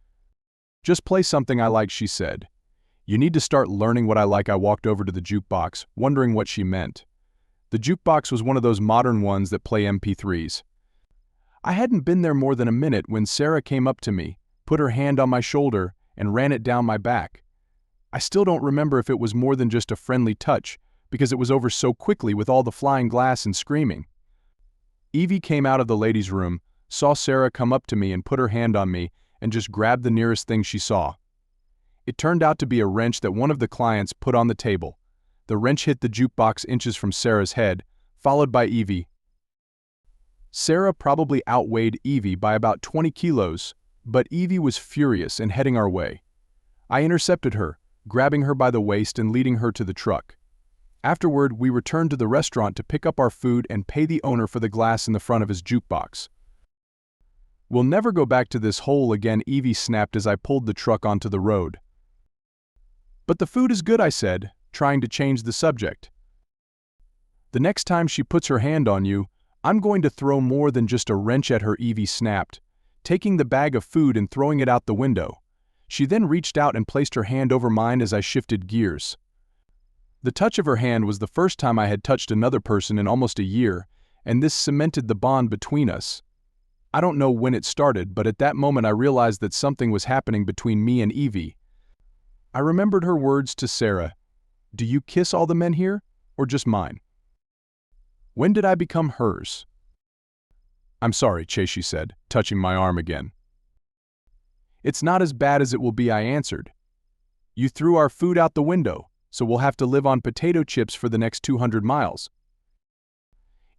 "Just play something I like," she said. "You need to start learning what I like." I walked over to the jukebox, wondering what she meant. The jukebox was one of those modern ones that play MP3s. I hadn't been there more than a minute when Sarah came up to me, put her hand on my shoulder, and ran it down my back. I still don't remember if it was more than just a friendly touch, because it was over so quickly with all the flying glass and screaming. Evie came out of the ladies' room, saw Sarah come up to me and put her hand on me, and just grabbed the nearest thing she saw. It turned out to be a wrench that one of the clients put on the table. The wrench hit the jukebox inches from Sarah's head, followed by Evie. Sarah probably outweighed Evie by about 20 kilos, but Evie was furious and heading our way. I intercepted her, grabbing her by the waist and leading her to the truck. Afterward, we returned to the restaurant to pick up our food and pay the owner for the glass in the front of his jukebox. "We'll never go back to this hole again," Evie snapped as I pulled the truck onto the road. "But the food is good," I said, trying to change the subject. "The next time she puts her hand on you, I'm going to throw more than just a wrench at her," Evie snapped, taking the bag of food and throwing it out the window. She then reached out and placed her hand over mine as I shifted gears. The touch of her hand was the first time I had touched another person in almost a year, and this cemented the bond between us. I don't know when it started, but at that moment I realized that something was happening between me and Evie. I remembered her words to Sarah. "Do you kiss all the men here, or just mine?" When did I become hers? "I'm sorry, Chase," she said, touching my arm again. "It's not as bad as it will be," I answered. "You threw our food out the window, so we'll have to live on potato chips for the next 200 miles.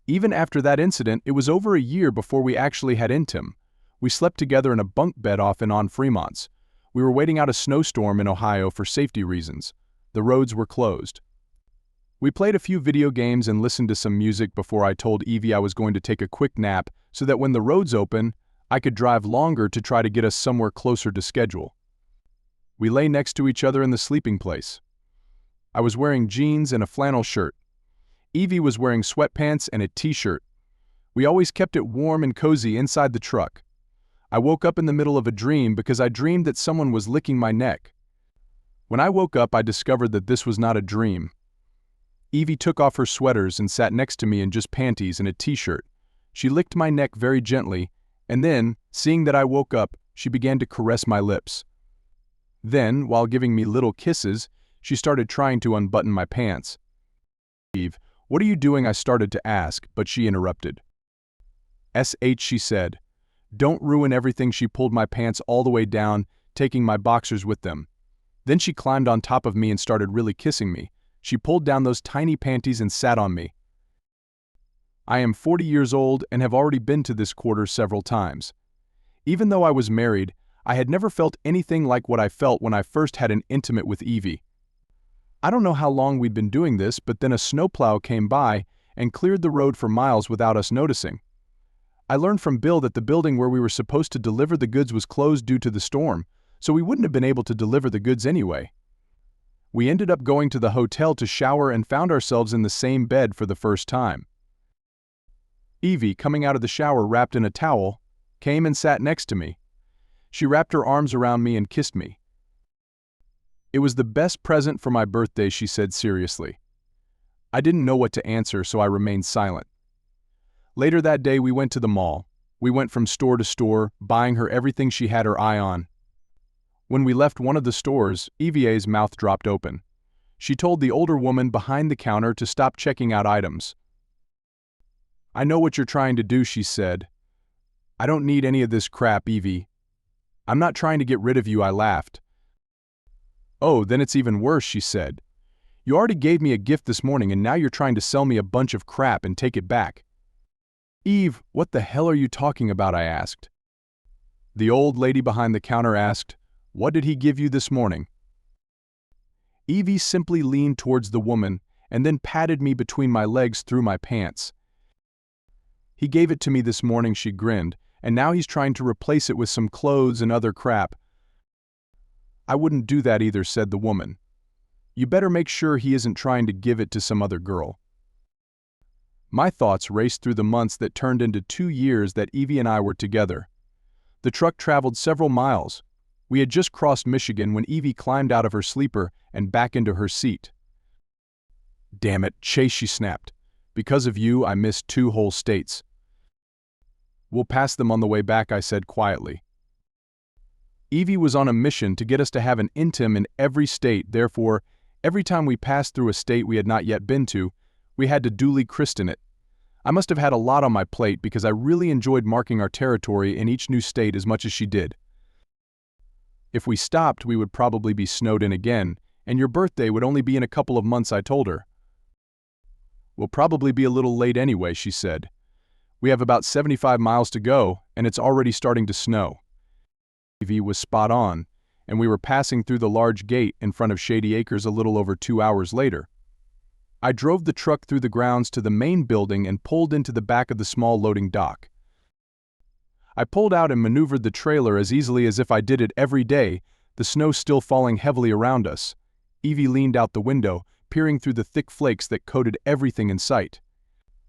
Even after that incident, it was over a year before we actually had intim. We slept together in a bunk bed off and on Fremont's. We were waiting out a snowstorm in Ohio for safety reasons. The roads were closed. We played a few video games and listened to some music before I told Evie I was going to take a quick nap so that when the roads open, I could drive longer to try to get us somewhere closer to schedule. We lay next to each other in the sleeping place. I was wearing jeans and a flannel shirt. Evie was wearing sweatpants and a t-shirt. We always kept it warm and cozy inside the truck. I woke up in the middle of a dream because I dreamed that someone was licking my neck. When I woke up, I discovered that this was not a dream. Evie took off her sweaters and sat next to me in just panties and a t-shirt. She licked my neck very gently, and then, seeing that I woke up, she began to caress my lips. Then, while giving me little kisses, she started trying to unbutton my pants. "Eve, what are you doing?" I started to ask, but she interrupted. She said. "Don't ruin everything." She pulled my pants all the way down, taking my boxers with them. Then she climbed on top of me and started really kissing me, She pulled down those tiny panties and sat on me. I am 40 years old and have already been to this quarter several times. Even though I was married, I had never felt anything like what I felt when I first had an intimate with Evie. I don't know how long we'd been doing this, but then a snowplow came by and cleared the road for miles without us noticing. I learned from Bill that the building where we were supposed to deliver the goods was closed due to the storm, so we wouldn't have been able to deliver the goods anyway. We ended up going to the hotel to shower and found ourselves in the same bed for the first time. Evie, coming out of the shower wrapped in a towel, came and sat next to me. She wrapped her arms around me and kissed me. "It was the best present for my birthday," she said seriously. I didn't know what to answer, so I remained silent. Later that day we went to the mall. We went from store to store, buying her everything she had her eye on. When we left one of the stores, Evie's mouth dropped open. She told the older woman behind the counter to stop checking out items. "I know what you're trying to do," she said. "I don't need any of this crap, Evie." "I'm not trying to get rid of you," I laughed. "Oh, then it's even worse," she said. "You already gave me a gift this morning and now you're trying to sell me a bunch of crap and take it back." "Eve, what the hell are you talking about?" I asked. The old lady behind the counter asked, "What did he give you this morning?" Evie simply leaned towards the woman and then patted me between my legs through my pants. "He gave it to me this morning," she grinned, "and now he's trying to replace it with some clothes and other crap." "I wouldn't do that either," said the woman. "You better make sure he isn't trying to give it to some other girl." My thoughts raced through the months that turned into 2 years that Evie and I were together. The truck traveled several miles. We had just crossed Michigan when Evie climbed out of her sleeper and back into her seat. "Damn it, Chase," she snapped. "Because of you, I missed 2 whole states." "We'll pass them on the way back," I said quietly. Evie was on a mission to get us to have an intim in every state, therefore, every time we passed through a state we had not yet been to, we had to duly christen it. I must have had a lot on my plate because I really enjoyed marking our territory in each new state as much as she did. If we stopped, we would probably be snowed in again, and your birthday would only be in a couple of months, I told her. "We'll probably be a little late anyway," she said. "We have about 75 miles to go, and it's already starting to snow." Evie was spot on, and we were passing through the large gate in front of Shady Acres a little over 2 hours later. I drove the truck through the grounds to the main building and pulled into the back of the small loading dock. I pulled out and maneuvered the trailer as easily as if I did it every day, the snow still falling heavily around us. Evie leaned out the window, peering through the thick flakes that coated everything in sight.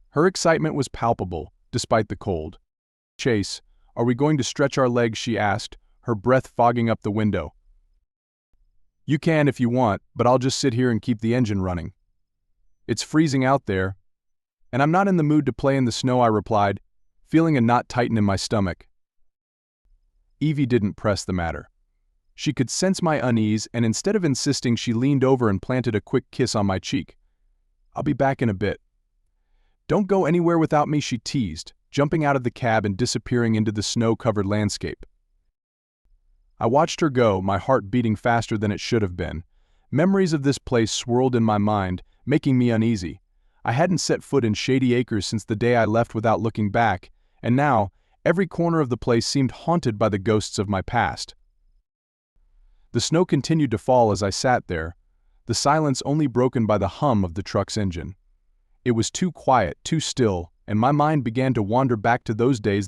Her excitement was palpable, despite the cold. "Chase, are we going to stretch our legs?" she asked, her breath fogging up the window. "You can if you want, but I'll just sit here and keep the engine running." "It's freezing out there." "And I'm not in the mood to play in the snow," I replied, feeling a knot tighten in my stomach. Evie didn't press the matter. She could sense my unease, and instead of insisting, she leaned over and planted a quick kiss on my cheek. "I'll be back in a bit." "Don't go anywhere without me," she teased, jumping out of the cab and disappearing into the snow-covered landscape. I watched her go, my heart beating faster than it should have been. Memories of this place swirled in my mind, making me uneasy. I hadn't set foot in Shady Acres since the day I left without looking back, and now, every corner of the place seemed haunted by the ghosts of my past. The snow continued to fall as I sat there, the silence only broken by the hum of the truck's engine. It was too quiet, too still, and my mind began to wander back to those days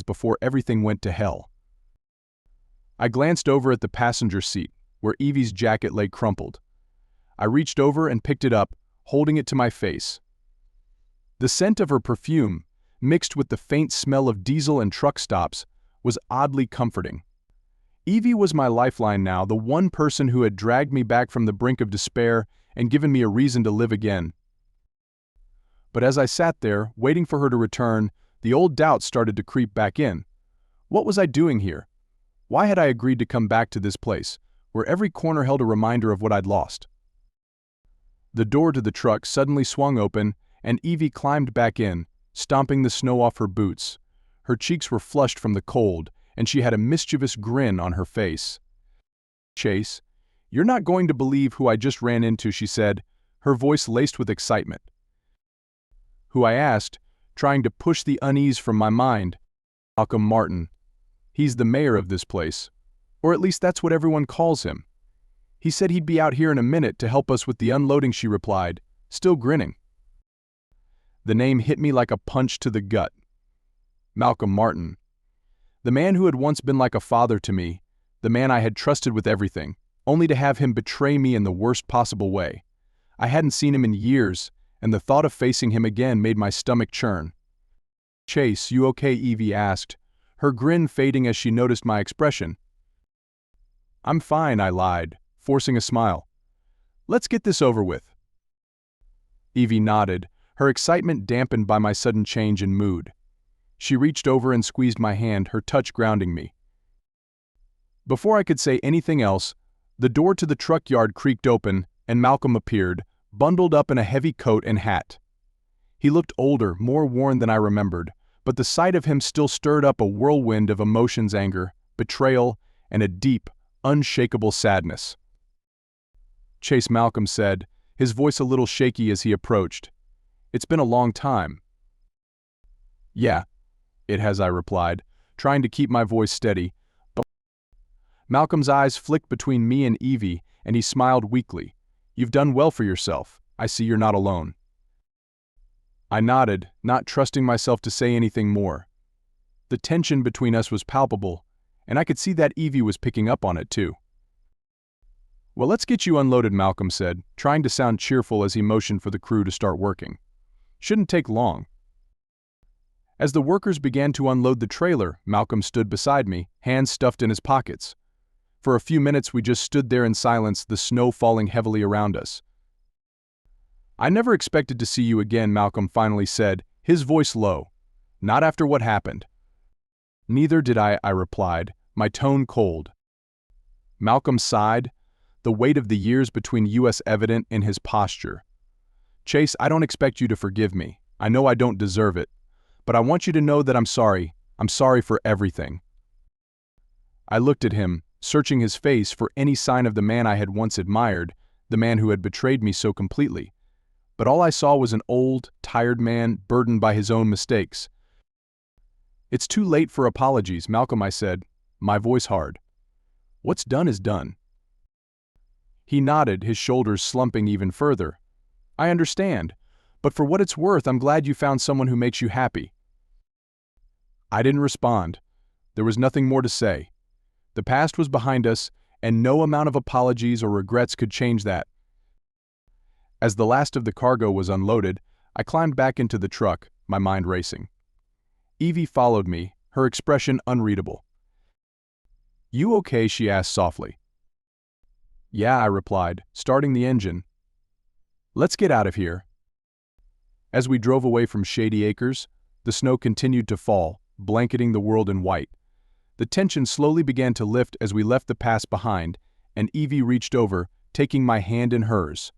before everything went to hell. I glanced over at the passenger seat, where Evie's jacket lay crumpled. I reached over and picked it up, holding it to my face. The scent of her perfume, mixed with the faint smell of diesel and truck stops, was oddly comforting. Evie was my lifeline now, the one person who had dragged me back from the brink of despair and given me a reason to live again. But as I sat there, waiting for her to return, the old doubts started to creep back in. What was I doing here? Why had I agreed to come back to this place, where every corner held a reminder of what I'd lost? The door to the truck suddenly swung open, and Evie climbed back in, stomping the snow off her boots. Her cheeks were flushed from the cold, and she had a mischievous grin on her face. "Chase, you're not going to believe who I just ran into," she said, her voice laced with excitement. Who, I asked, trying to push the unease from my mind. Malcolm Martin. He's the mayor of this place. Or at least that's what everyone calls him. He said he'd be out here in a minute to help us with the unloading, she replied, still grinning. The name hit me like a punch to the gut. Malcolm Martin. The man who had once been like a father to me, the man I had trusted with everything, only to have him betray me in the worst possible way. I hadn't seen him in years, and the thought of facing him again made my stomach churn. Chase, you okay? Evie asked, her grin fading as she noticed my expression. I'm fine, I lied, forcing a smile. Let's get this over with. Evie nodded, her excitement dampened by my sudden change in mood. She reached over and squeezed my hand, her touch grounding me. Before I could say anything else, the door to the truck yard creaked open, and Malcolm appeared, bundled up in a heavy coat and hat. He looked older, more worn than I remembered, but the sight of him still stirred up a whirlwind of emotions: anger, betrayal, and a deep, unshakable sadness. Chase, Malcolm said, his voice a little shaky as he approached. It's been a long time. Yeah, it has, I replied, trying to keep my voice steady. But Malcolm's eyes flicked between me and Evie, and he smiled weakly. You've done well for yourself. I see you're not alone. I nodded, not trusting myself to say anything more. The tension between us was palpable, and I could see that Evie was picking up on it too. Well, let's get you unloaded, Malcolm said, trying to sound cheerful as he motioned for the crew to start working. Shouldn't take long. As the workers began to unload the trailer, Malcolm stood beside me, hands stuffed in his pockets. For a few minutes we just stood there in silence, the snow falling heavily around us. I never expected to see you again, Malcolm finally said, his voice low. Not after what happened. Neither did I replied, my tone cold. Malcolm sighed, the weight of the years between us evident in his posture. Chase, I don't expect you to forgive me. I know I don't deserve it. But I want you to know that I'm sorry. I'm sorry for everything. I looked at him, searching his face for any sign of the man I had once admired, the man who had betrayed me so completely. But all I saw was an old, tired man burdened by his own mistakes. It's too late for apologies, Malcolm, I said, my voice hard. What's done is done. He nodded, his shoulders slumping even further. I understand, but for what it's worth, I'm glad you found someone who makes you happy. I didn't respond. There was nothing more to say. The past was behind us, and no amount of apologies or regrets could change that. As the last of the cargo was unloaded, I climbed back into the truck, my mind racing. Evie followed me, her expression unreadable. You okay? She asked softly. Yeah, I replied, starting the engine. Let's get out of here. As we drove away from Shady Acres, the snow continued to fall, blanketing the world in white. The tension slowly began to lift as we left the past behind, and Evie reached over, taking my hand in hers.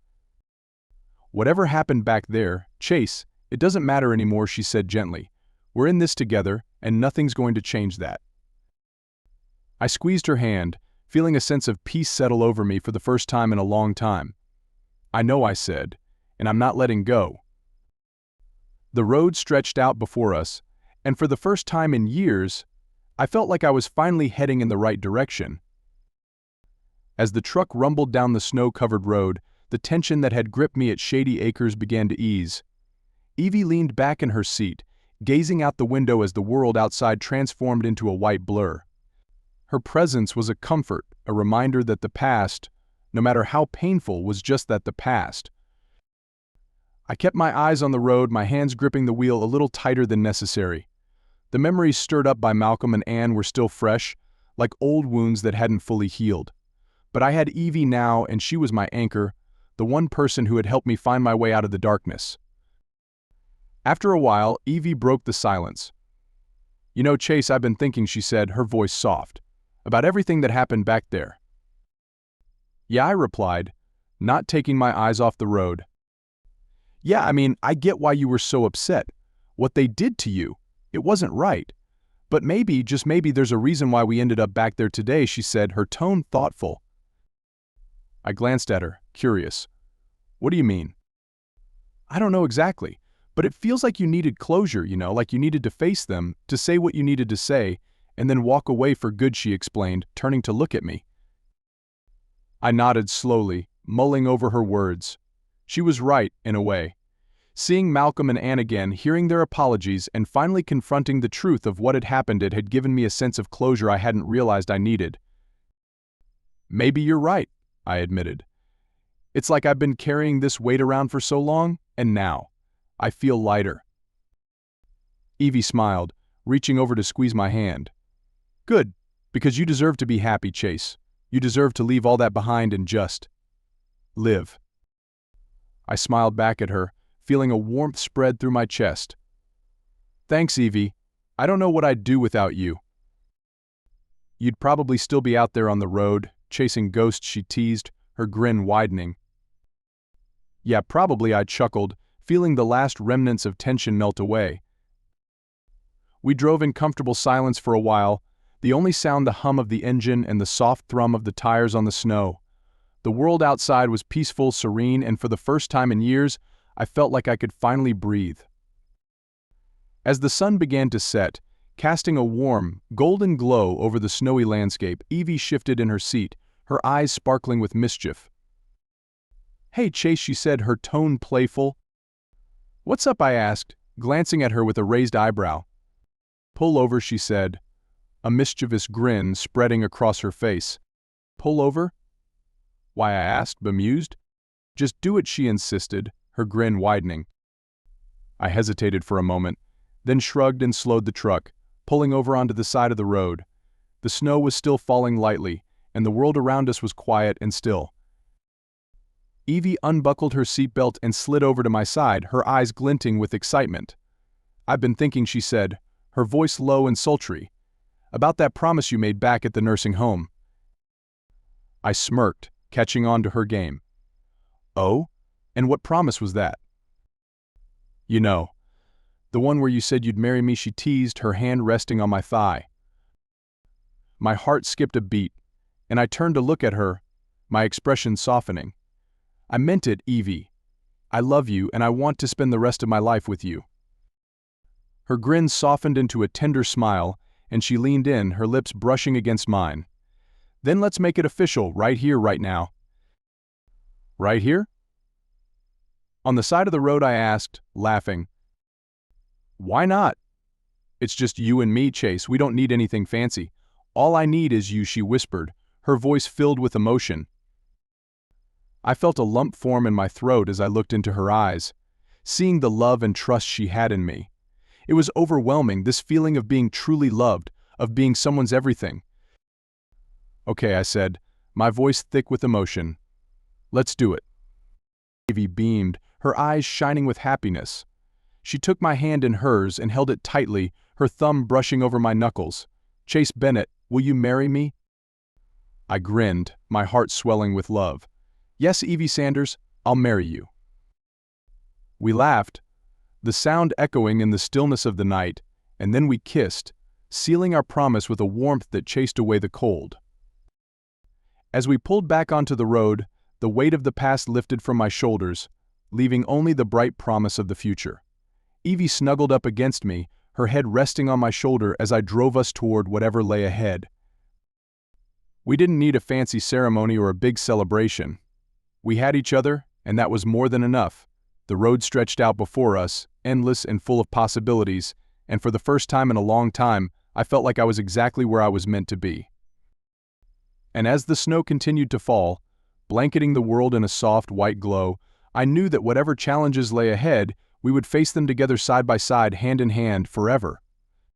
Whatever happened back there, Chase, it doesn't matter anymore, she said gently. We're in this together, and nothing's going to change that. I squeezed her hand, feeling a sense of peace settle over me for the first time in a long time. I know, I said, and I'm not letting go. The road stretched out before us, and for the first time in years, I felt like I was finally heading in the right direction. As the truck rumbled down the snow-covered road, the tension that had gripped me at Shady Acres began to ease. Evie leaned back in her seat, gazing out the window as the world outside transformed into a white blur. Her presence was a comfort, a reminder that the past, no matter how painful, was just that, the past. I kept my eyes on the road, my hands gripping the wheel a little tighter than necessary. The memories stirred up by Malcolm and Anne were still fresh, like old wounds that hadn't fully healed. But I had Evie now, and she was my anchor, the one person who had helped me find my way out of the darkness. After a while, Evie broke the silence. You know, Chase, I've been thinking, she said, her voice soft, about everything that happened back there. Yeah, I replied, not taking my eyes off the road. Yeah, I mean, I get why you were so upset. What they did to you, it wasn't right. But maybe, just maybe, there's a reason why we ended up back there today, she said, her tone thoughtful. I glanced at her, curious. What do you mean? I don't know exactly, but it feels like you needed closure, like you needed to face them, to say what you needed to say, and then walk away for good, she explained, turning to look at me. I nodded slowly, mulling over her words. She was right, in a way. Seeing Malcolm and Anne again, hearing their apologies, and finally confronting the truth of what had happened, it had given me a sense of closure I hadn't realized I needed. Maybe you're right, I admitted. It's like I've been carrying this weight around for so long, and now I feel lighter. Evie smiled, reaching over to squeeze my hand. Good, because you deserve to be happy, Chase. You deserve to leave all that behind and just live. I smiled back at her, feeling a warmth spread through my chest. Thanks, Evie. I don't know what I'd do without you. You'd probably still be out there on the road, chasing ghosts, she teased, her grin widening. Yeah, probably, I chuckled, feeling the last remnants of tension melt away. We drove in comfortable silence for a while, the only sound the hum of the engine and the soft thrum of the tires on the snow. The world outside was peaceful, serene, and for the first time in years, I felt like I could finally breathe. As the sun began to set, casting a warm, golden glow over the snowy landscape, Evie shifted in her seat, her eyes sparkling with mischief. Hey, Chase, she said, her tone playful. What's up, I asked, glancing at her with a raised eyebrow. Pull over, she said, a mischievous grin spreading across her face. Pull over? Why, I asked, bemused. Just do it, she insisted, her grin widening. I hesitated for a moment, then shrugged and slowed the truck, pulling over onto the side of the road. The snow was still falling lightly, and the world around us was quiet and still. Evie unbuckled her seatbelt and slid over to my side, her eyes glinting with excitement. I've been thinking, she said, her voice low and sultry, about that promise you made back at the nursing home. I smirked, catching on to her game. Oh? And what promise was that? You know, the one where you said you'd marry me, she teased, her hand resting on my thigh. My heart skipped a beat, and I turned to look at her, my expression softening. I meant it, Evie. I love you, and I want to spend the rest of my life with you. Her grin softened into a tender smile, and she leaned in, her lips brushing against mine. Then let's make it official, right here, right now. Right here? On the side of the road, I asked, laughing. Why not? It's just you and me, Chase. We don't need anything fancy. All I need is you, she whispered, her voice filled with emotion. I felt a lump form in my throat as I looked into her eyes, seeing the love and trust she had in me. It was overwhelming, this feeling of being truly loved, of being someone's everything. Okay, I said, my voice thick with emotion. Let's do it. Evie beamed, her eyes shining with happiness. She took my hand in hers and held it tightly, her thumb brushing over my knuckles. Chase Bennett, will you marry me? I grinned, my heart swelling with love. Yes, Evie Sanders, I'll marry you. We laughed, the sound echoing in the stillness of the night, and then we kissed, sealing our promise with a warmth that chased away the cold. As we pulled back onto the road, the weight of the past lifted from my shoulders, leaving only the bright promise of the future. Evie snuggled up against me, her head resting on my shoulder as I drove us toward whatever lay ahead. We didn't need a fancy ceremony or a big celebration. We had each other, and that was more than enough. The road stretched out before us, endless and full of possibilities, and for the first time in a long time, I felt like I was exactly where I was meant to be. And as the snow continued to fall, blanketing the world in a soft white glow, I knew that whatever challenges lay ahead, we would face them together side by side, hand in hand, forever.